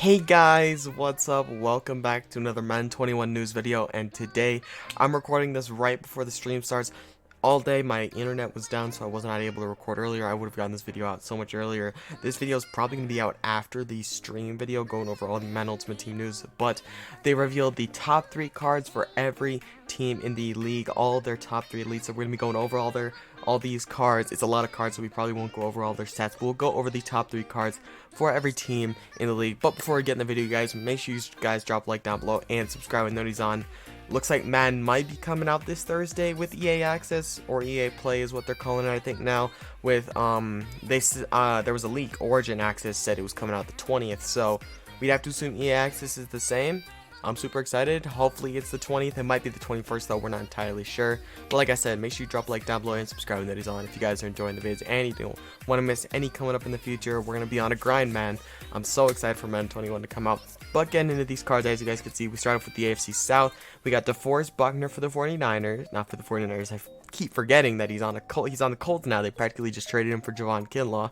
Hey guys, what's up? Welcome back to another Madden 21 news video, and today I'm recording this right before the stream starts. All day my internet was down, so I was not able to record earlier. I would have gotten this video out so much earlier. This video is probably going to be out after the stream video going over all the Madden Ultimate Team news, but they revealed the top 3 cards for every team in the league, all their top 3 elites. So we're going to be going over all these cards. It's a lot of cards, so we probably won't go over all their stats, but we'll go over the top 3 cards for every team in the league. But before we get in the video, guys, make sure you guys drop a like down below and subscribe with notifications on. Looks like Madden might be coming out this Thursday with EA Access, or EA Play is what they're calling it, I think now. With there was a leak. Origin Access said it was coming out the 20th, so we'd have to assume EA Access is the same. I'm super excited. Hopefully it's the 20th. It might be the 21st though. We're not entirely sure. But like I said, make sure you drop a like down below and subscribe when that is on if you guys are enjoying the vids and you don't want to miss any coming up in the future. We're going to be on a grind, man. I'm so excited for Madden 21 to come out. But getting into these cards, as you guys can see, we start off with the AFC South. We got DeForest Buckner for the 49ers. Not for the 49ers. I keep forgetting that he's on the Colts now. They practically just traded him for Javon Kinlaw.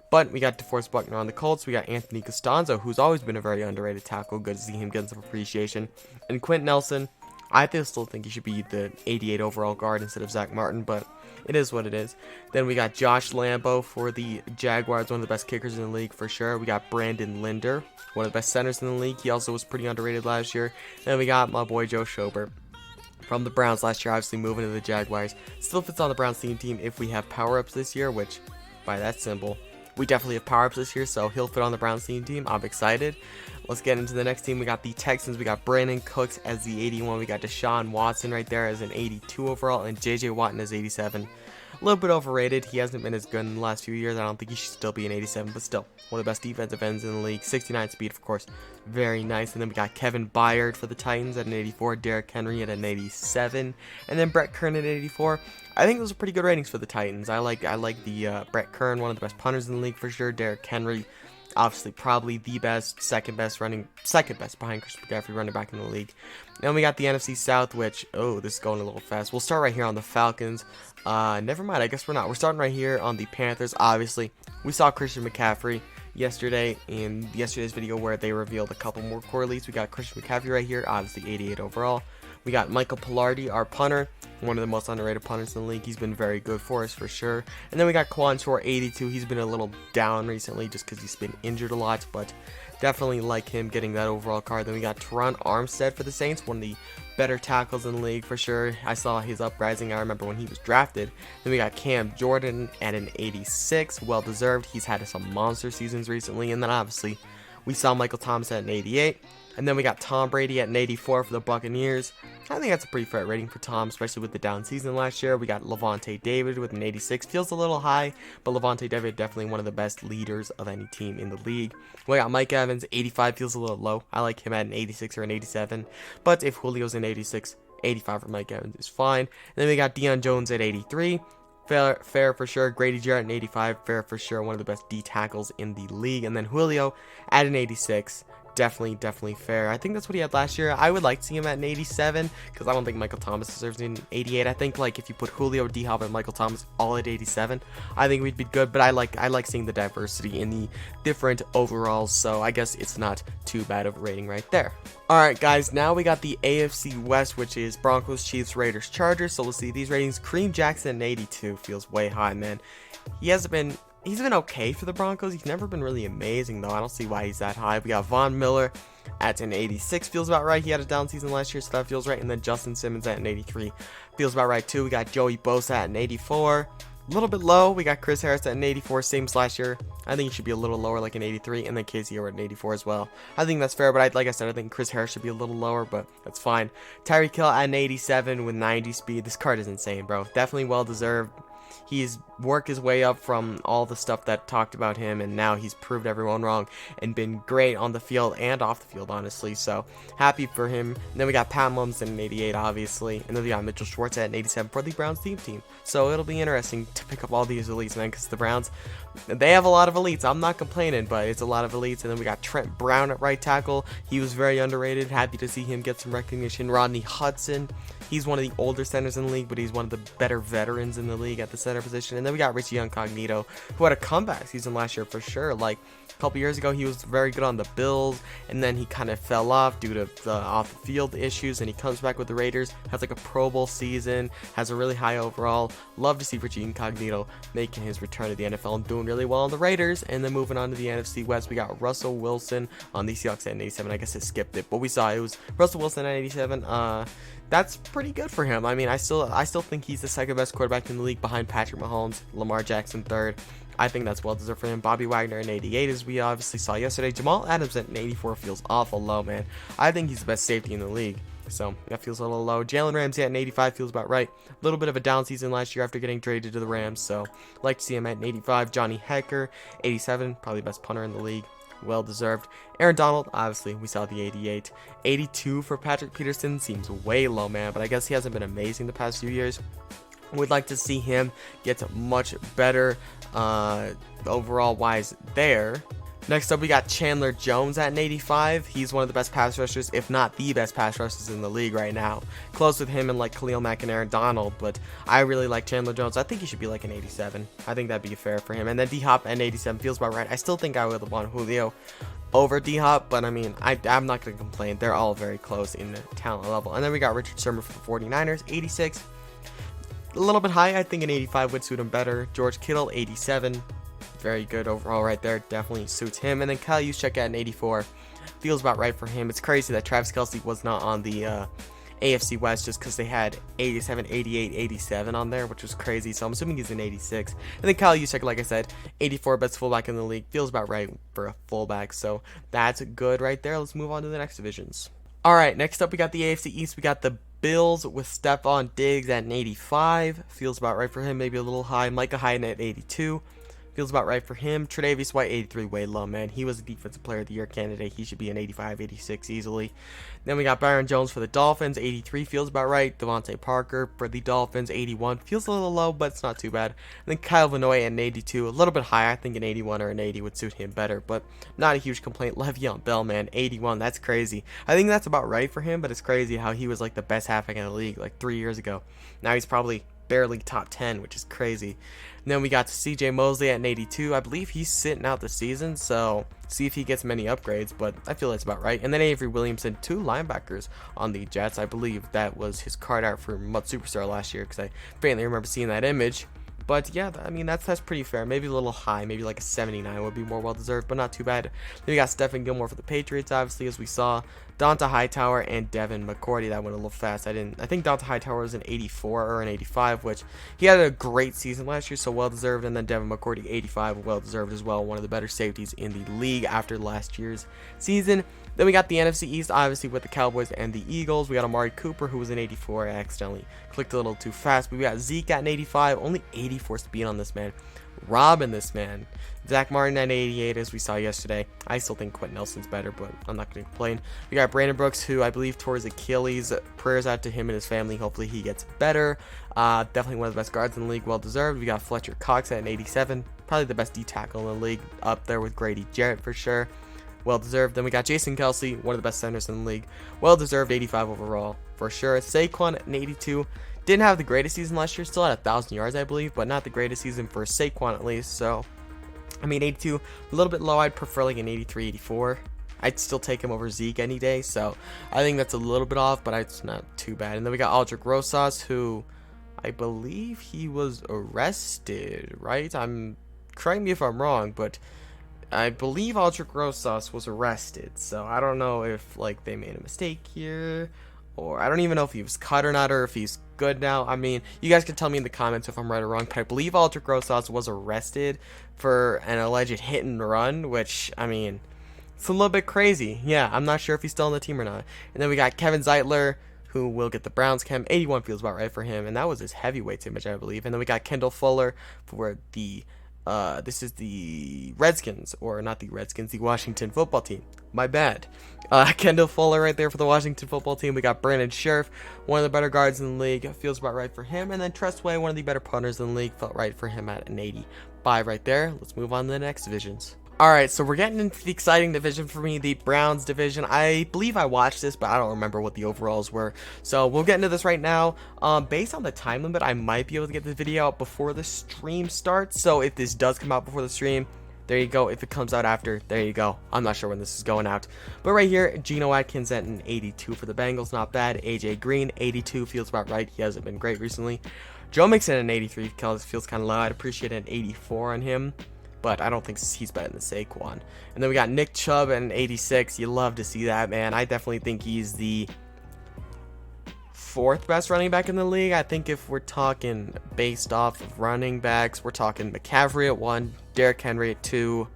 But we got DeForest Buckner on the Colts. We got Anthony Costanzo, who's always been a very underrated tackle. Good to see him getting some appreciation. And Quentin Nelson, I still think he should be the 88 overall guard instead of Zach Martin, but it is what it is. Then we got Josh Lambo for the Jaguars, one of the best kickers in the league for sure. We got Brandon Linder, one of the best centers in the league. He also was pretty underrated last year. Then we got my boy Joe Schobert from the Browns last year, obviously moving to the Jaguars. Still fits on the Browns team if we have power-ups this year, which, by that symbol, we definitely have power-ups this year, so he'll fit on the Browns team. I'm excited. Let's get into the next team. We got the Texans. We got Brandon Cooks as the 81. We got Deshaun Watson right there as an 82 overall, and J.J. Watt as 87. A little bit overrated. He hasn't been as good in the last few years. I don't think he should still be an 87, but still, one of the best defensive ends in the league. 69 speed, of course. Very nice. And then we got Kevin Byard for the Titans at an 84. Derrick Henry at an 87. And then Brett Kern at 84. I think those are pretty good ratings for the Titans. I like the Brett Kern, one of the best punters in the league for sure. Derrick Henry, obviously probably the best, second best behind Christian McCaffrey running back in the league. And we got the NFC South, which, oh, this is going a little fast. We'll start right here on the Falcons. Never mind, I guess we're not. We're starting right here on the Panthers. Obviously, we saw Christian McCaffrey yesterday in yesterday's video where they revealed a couple more core elites. We got Christian McCaffrey right here, obviously 88 overall. We got Michael Pilardi, our punter, one of the most underrated punters in the league. He's been very good for us for sure. And then we got Quan Shore, 82. He's been a little down recently just because he's been injured a lot, but definitely like him getting that overall card. Then we got Teron Armstead for the Saints, one of the better tackles in the league for sure. I saw his uprising, I remember when he was drafted. Then we got Cam Jordan at an 86, well deserved. He's had some monster seasons recently. And then obviously we saw Michael Thomas at an 88. And then we got Tom Brady at an 84 for the Buccaneers. I think that's a pretty fair rating for Tom, especially with the down season last year. We got Levante David with an 86. Feels a little high, but Levante David definitely one of the best leaders of any team in the league. We got Mike Evans, 85. Feels a little low. I like him at an 86 or an 87. But if Julio's an 86, 85 for Mike Evans is fine. And then we got Deion Jones at 83. Fair for sure. Grady Jarrett at 85. Fair for sure. One of the best D tackles in the league. And then Julio at an 86. Definitely fair. I think that's what he had last year. I would like to see him at an 87 because I don't think Michael Thomas deserves an 88. I think like if you put Julio, D-Hop, and Michael Thomas all at 87, I think we'd be good. But I like seeing the diversity in the different overalls, so I guess it's not too bad of a rating right there. Alright guys, now we got the AFC West, which is Broncos, Chiefs, Raiders, Chargers. So let's see these ratings. Kareem Jackson at 82 feels way high, man. He's been okay for the Broncos. He's never been really amazing, though. I don't see why he's that high. We got Von Miller at an 86. Feels about right. He had a down season last year, so that feels right. And then Justin Simmons at an 83. Feels about right, too. We got Joey Bosa at an 84. A little bit low. We got Chris Harris at an 84. Same as last year. I think he should be a little lower, like an 83. And then Casey Hayward at an 84 as well. I think that's fair, but like I said, I think Chris Harris should be a little lower, but that's fine. Tyreek Hill at an 87 with 90 speed. This card is insane, bro. Definitely well-deserved. He's worked his way up from all the stuff that talked about him, and now he's proved everyone wrong and been great on the field and off the field, honestly. So happy for him. And then we got Pat Mahomes at an 88, obviously, and then we got Mitchell Schwartz at an 87 for the Browns team. So it'll be interesting to pick up all these elites, man, because the Browns, they have a lot of elites. I'm not complaining, but it's a lot of elites. And then we got Trent Brown at right tackle. He was very underrated. Happy to see him get some recognition. Rodney Hudson, He's one of the older centers in the league, but he's one of the better veterans in the league at the center position. And then we got Richie Incognito, who had a comeback season last year for sure. Like a couple years ago, he was very good on the Bills, and then he kind of fell off due to the off-the-field issues, and he comes back with the Raiders, has like a Pro Bowl season, has a really high overall. Love to see Richie Incognito making his return to the NFL and doing really well on the Raiders. And then moving on to the NFC West, we got Russell Wilson on the Seahawks at 87. I guess I skipped it, but we saw it was Russell Wilson at 87. That's pretty good for him. I mean, I still think he's the second best quarterback in the league behind Patrick Mahomes, Lamar Jackson third. I think that's well deserved for him. Bobby Wagner at 88, as we obviously saw yesterday. Jamal Adams at 84 feels awful low, man. I think he's the best safety in the league, so that feels a little low. Jalen Ramsey at 85 feels about right. A little bit of a down season last year after getting traded to the Rams, so like to see him at 85. Johnny Hecker, 87, probably best punter in the league. Well deserved. Aaron Donald, obviously, we saw the 88. 82 for Patrick Peterson seems way low, man, but I guess he hasn't been amazing the past few years. We'd like to see him get much better overall wise there. Next up, we got Chandler Jones at an 85. He's one of the best pass rushers, if not the best pass rushers in the league right now. Close with him and like Khalil Mack and Aaron Donald, but I really like Chandler Jones. I think he should be like an 87. I think that'd be fair for him. And then D-Hop at an 87 feels about right. I still think I would want Julio over D-Hop, but I mean, I'm not going to complain. They're all very close in the talent level. And then we got Richard Sherman for the 49ers, 86. A little bit high. I think an 85 would suit him better. George Kittle, 87. Very good overall right there. Definitely suits him. And then Kyle Juszczyk at an 84. Feels about right for him. It's crazy that Travis Kelce was not on the AFC West just because they had 87, 88, 87 on there, which was crazy. So I'm assuming he's an 86. And then Kyle Juszczyk, like I said, 84, best fullback in the league. Feels about right for a fullback. So that's good right there. Let's move on to the next divisions. All right, next up we got the AFC East. We got the Bills with Stephon Diggs at an 85. Feels about right for him. Maybe a little high. Micah Hyde at 82. Feels about right for him. Tre'Davious White, 83, way low, man. He was a Defensive Player of the Year candidate. He should be an 85, 86 easily. Then we got Byron Jones for the Dolphins, 83, feels about right. Devontae Parker for the Dolphins, 81, feels a little low, but it's not too bad. And then Kyle Van Noy at an 82, a little bit high. I think an 81 or an 80 would suit him better, but not a huge complaint. Le'Veon Bell, man, 81, that's crazy. I think that's about right for him, but it's crazy how he was like the best halfback in the league like 3 years ago. Now he's probably barely top 10, which is crazy. And then we got CJ Mosley at an 82. I believe he's sitting out the season, so see if he gets many upgrades, but I feel that's about right. And then Avery Williamson, 2 linebackers on the Jets. I believe that was his card out for Mut Superstar last year, because I faintly remember seeing that image. But yeah, I mean, that's pretty fair. Maybe a little high. Maybe like a 79 would be more well-deserved, but not too bad. Then we got Stephen Gilmore for the Patriots, obviously, as we saw. Donta Hightower and Devin McCourty. That went a little fast. I think Donta Hightower was an 84 or an 85, which he had a great season last year, so well-deserved. And then Devin McCourty, 85, well-deserved as well. One of the better safeties in the league after last year's season. Then we got the NFC East, obviously, with the Cowboys and the Eagles. We got Amari Cooper, who was an 84. I accidentally clicked a little too fast. But we got Zeke at an 85. Only 84 speed on this man. Robbing this man. Zach Martin at 88, as we saw yesterday. I still think Quentin Nelson's better, but I'm not going to complain. We got Brandon Brooks, who I believe tore his Achilles. Prayers out to him and his family. Hopefully he gets better. Definitely one of the best guards in the league. Well-deserved. We got Fletcher Cox at an 87. Probably the best D-tackle in the league. Up there with Grady Jarrett for sure. Well-deserved. Then we got Jason Kelce, one of the best centers in the league. Well-deserved, 85 overall for sure. Saquon at an 82. Didn't have the greatest season last year. Still had 1,000 yards, I believe, but not the greatest season for Saquon at least. So, I mean, 82, a little bit low. I'd prefer like an 83, 84. I'd still take him over Zeke any day. So, I think that's a little bit off, but it's not too bad. And then we got Aldrick Rosas, who I believe he was arrested, right? Correct me if I'm wrong, but I believe Aldrick Rosas was arrested. So, I don't know if like they made a mistake here, or I don't even know if he was cut or not, or if he's good now. I mean, you guys can tell me in the comments if I'm right or wrong, but I believe Aldrick Rosas was arrested for an alleged hit and run, which, I mean, it's a little bit crazy. Yeah, I'm not sure if he's still on the team or not. And then we got Kevin Zeitler, who will get the Browns chem. 81 feels about right for him, and that was his heavyweights image, I believe. And then we got Kendall Fuller for the this is the Redskins, or not the Redskins, the Washington football team. My bad. Kendall Fuller right there for the Washington football team. We got Brandon Scherf, one of the better guards in the league. Feels about right for him. And then Trustway, one of the better punters in the league. Felt right for him at an 85 right there. Let's move on to the next divisions. Alright, so we're getting into the exciting division for me, the Browns division. I believe I watched this, but I don't remember what the overalls were. So we'll get into this right now. Based on the time limit, I might be able to get this video out before the stream starts. So if this does come out before the stream, there you go. If it comes out after, there you go. I'm not sure when this is going out. But right here, Geno Atkins at an 82 for the Bengals. Not bad. AJ Green, 82. Feels about right. He hasn't been great recently. Joe Mixon at an 83. Feels kind of low. I'd appreciate an 84 on him, but I don't think he's better than Saquon. And then we got Nick Chubb at an 86. You love to see that, man. I definitely think he's the fourth best running back in the league. I think if we're talking based off of running backs, we're talking McCaffrey at 1, Derrick Henry at 2,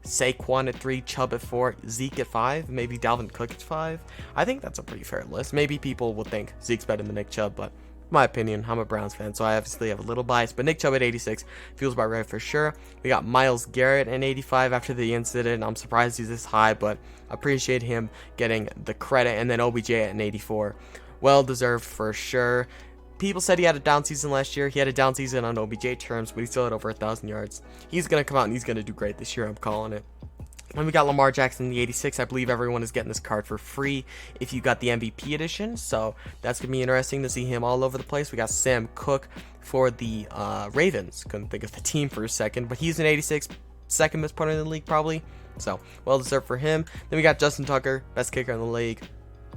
Saquon at 3, Chubb at 4, Zeke at 5, maybe Dalvin Cook at 5. I think that's a pretty fair list. Maybe people will think Zeke's better than Nick Chubb, but my opinion, I'm a Browns fan, so I obviously have a little bias, but Nick Chubb at 86 feels about right for sure. We got Myles Garrett at 85 after the incident. I'm surprised he's this high, but appreciate him getting the credit. And then OBJ at an 84. Well deserved for sure. People said he had a down season last year. He had a down season on OBJ terms, but he still had over 1,000 yards. He's going to come out and he's going to do great this year. I'm calling it. And we got Lamar Jackson in the 86. I believe everyone is getting this card for free if you got the MVP edition. So that's going to be interesting to see him all over the place. We got Sam Cook for the Ravens. Couldn't think of the team for a second, but he's an 86. Second best punter in the league probably. So well deserved for him. Then we got Justin Tucker, best kicker in the league.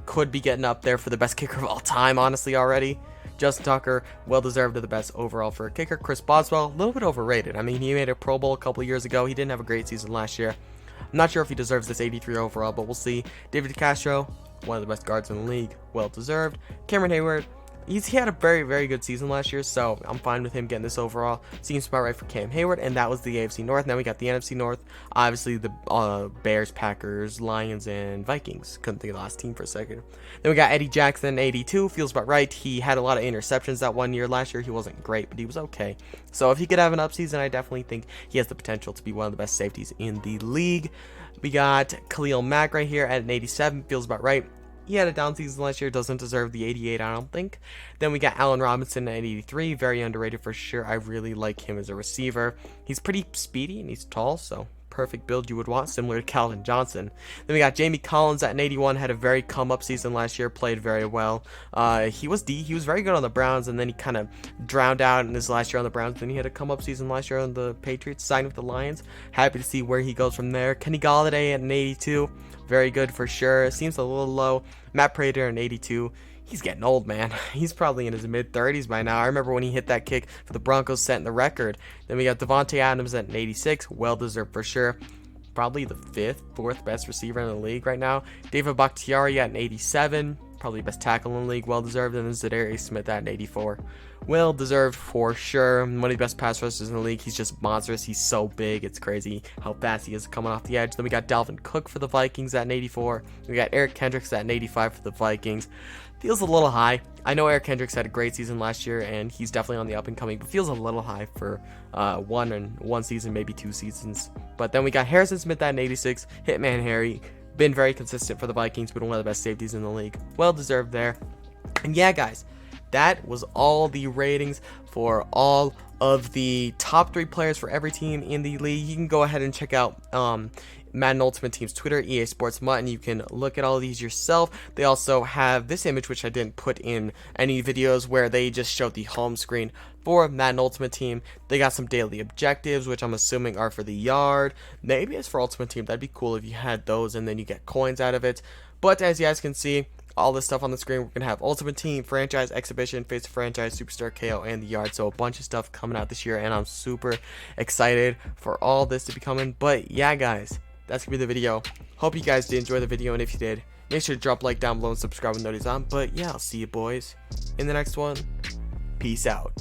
Could be getting up there for the best kicker of all time, honestly, already. Justin Tucker, well deserved to the best overall for a kicker. Chris Boswell, a little bit overrated. I mean, he made a Pro Bowl a couple of years ago. He didn't have a great season last year. I'm not sure if he deserves this 83 overall, but we'll see. David DeCastro, one of the best guards in the league, well deserved. Cameron Hayward, he had a very, very good season last year, so I'm fine with him getting this overall. Seems about right for Cam Hayward, and that was the AFC North. Now we got the NFC North. Obviously, the Bears, Packers, Lions, and Vikings. Couldn't think of the last team for a second. Then we got Eddie Jackson, 82. Feels about right. He had a lot of interceptions that one year. Last year, he wasn't great, but he was okay. So if he could have an upseason, I definitely think he has the potential to be one of the best safeties in the league. We got Khalil Mack right here at an 87. Feels about right. He had a down season last year, doesn't deserve the 88, I don't think. Then we got Allen Robinson at 83, very underrated for sure. I really like him as a receiver. He's pretty speedy and he's tall, so perfect build you would want, similar to Calvin Johnson. Then we got Jamie Collins at an 81, had a very come-up season last year, played very well. He was very good on the Browns, and then he kind of drowned out in his last year on the Browns. Then he had a come-up season last year on the Patriots, signed with the Lions. Happy to see where he goes from there. Kenny Golladay at an 82, very good for sure. Seems a little low. Matt Prater at an 82. He's getting old, man. He's probably in his mid-30s by now. I remember when he hit that kick for the Broncos, setting the record. Then we got Devontae Adams at an 86. Well-deserved for sure. Probably the fourth best receiver in the league right now. David Bakhtiari at an 87. Probably best tackle in the league. Well-deserved. And then Zadarius Smith at an 84. Well-deserved for sure. One of the best pass rushers in the league. He's just monstrous. He's so big. It's crazy how fast he is coming off the edge. Then we got Dalvin Cook for the Vikings at an 84. We got Eric Kendricks at an 85 for the Vikings. Feels a little high. I know Eric Kendricks had a great season last year, and he's definitely on the up and coming, but feels a little high for one season, maybe 2 seasons. But then we got Harrison Smith at an 86. Hitman Harry, been very consistent for the Vikings, but one of the best safeties in the league. Well deserved there. And yeah, guys, that was all the ratings for all of the top 3 players for every team in the league. You can go ahead and check out Madden Ultimate Team's Twitter, EA Sports Mut, and you can look at all of these yourself. They also have this image, which I didn't put in any videos, where they just showed the home screen for Madden Ultimate Team. They got some daily objectives, which I'm assuming are for the yard. Maybe it's for Ultimate Team. That'd be cool if you had those, and then you get coins out of it. But as you guys can see, all this stuff on the screen, we're going to have Ultimate Team, Franchise, Exhibition, Face of Franchise, Superstar KO, and the Yard. So a bunch of stuff coming out this year, and I'm super excited for all this to be coming. But yeah, guys, that's going to be the video. Hope you guys did enjoy the video, and if you did, make sure to drop a like down below and subscribe when notice on. But yeah, I'll see you boys in the next one. Peace out.